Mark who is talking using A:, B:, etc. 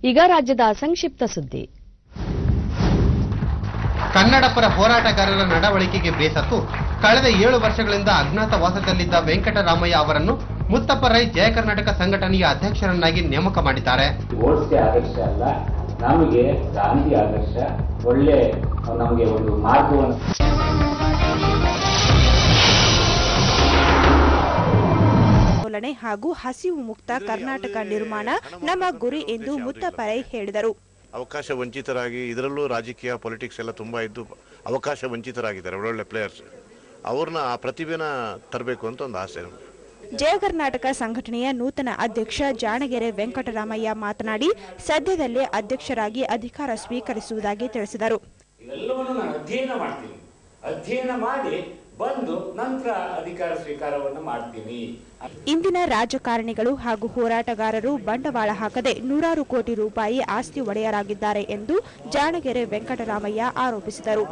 A: ಈಗ ರಾಜ್ಯದ ಸಂಕ್ಷಿಪ್ತ ಸುದ್ದಿ.
B: ಕನ್ನಡ ಪರ ಹೋರಾಟಗಾರರ ನಡವಳಿಕೆಗೆ ಬೇಸತ್ತು ಕಳೆದ 7 ವರ್ಷಗಳಿಂದ ಅಜ್ಞಾತವಾಸದಲ್ಲಿದ್ದ ವೆಂಕಟರಾಮಯ್ಯ ಅವರನ್ನು ಮುತ್ತಪ್ಪ ರೈ ಜಯ ಕರ್ನಾಟಕ ಸಂಘಟನೆಯ ಅಧ್ಯಕ್ಷರನ್ನಾಗಿ ನೇಮಕ ಮಾಡಿದ್ದಾರೆ.
C: ನಮಗೆ ಗಾಂಧಿ ಆದರ್ಶ ಒಳ್ಳೆ ನಮಗೆ ಒಂದು ಮಾರ್ಗವನ್ನು
D: ಹಾಗೂ ಹಸಿವು ಮುಕ್ತ ಕರ್ನಾಟಕ ನಿರ್ಮಾಣ ನಮ್ಮ ಗುರಿ ಎಂದು ಮುತ್ತಪ್ಪ ರೈ ಹೇಳಿದರು.
E: ಅವಕಾಶ ವಂಚಿತರಾಗಿ ಇದರಲ್ಲೂ ರಾಜಕೀಯ ಪೊಲಿಟಿಕ್ಸ್ ಎಲ್ಲ ತುಂಬಾ ಇದ್ದು ಅವಕಾಶ ವಂಚಿತರಾಗಿದ್ದಾರೆ ಒಳ್ಳೊಳ್ಳೆ ಪ್ಲೇಯರ್ಸ್. ಅವ್ರನ್ನ ಆ ಪ್ರತಿಭೆನ ತರಬೇಕು ಅಂತ ಒಂದು ಆಸೆ.
D: ಜಯ ಕರ್ನಾಟಕ ಸಂಘಟನೆಯ ನೂತನ ಅಧ್ಯಕ್ಷ ಜಾಣಗೆರೆ ವೆಂಕಟರಾಮಯ್ಯ ಮಾತನಾಡಿ, ಸದ್ಯದಲ್ಲೇ ಅಧ್ಯಕ್ಷರಾಗಿ ಅಧಿಕಾರ ಸ್ವೀಕರಿಸುವುದಾಗಿ ತಿಳಿಸಿದರು.
C: ಇವೆಲ್ಲವನ್ನು ನಾನು ಅಧ್ಯಯನ ಮಾಡಿ ಬಂದು ನಂತರ ಅಧಿಕಾರ ಸ್ವೀಕಾರವನ್ನು ಮಾಡ್ತೀನಿ.
D: ಇಂದಿನ ರಾಜಕಾರಣಿಗಳು ಹಾಗೂ ಹೋರಾಟಗಾರರು ಬಂಡವಾಳ ಹಾಕದೆ ನೂರಾರು ಕೋಟಿ ರೂಪಾಯಿ ಆಸ್ತಿ ಒಡೆಯರಾಗಿದ್ದಾರೆ ಎಂದು ಜಾಣಗೆರೆ ವೆಂಕಟರಾಮಯ್ಯ ಆರೋಪಿಸಿದರು.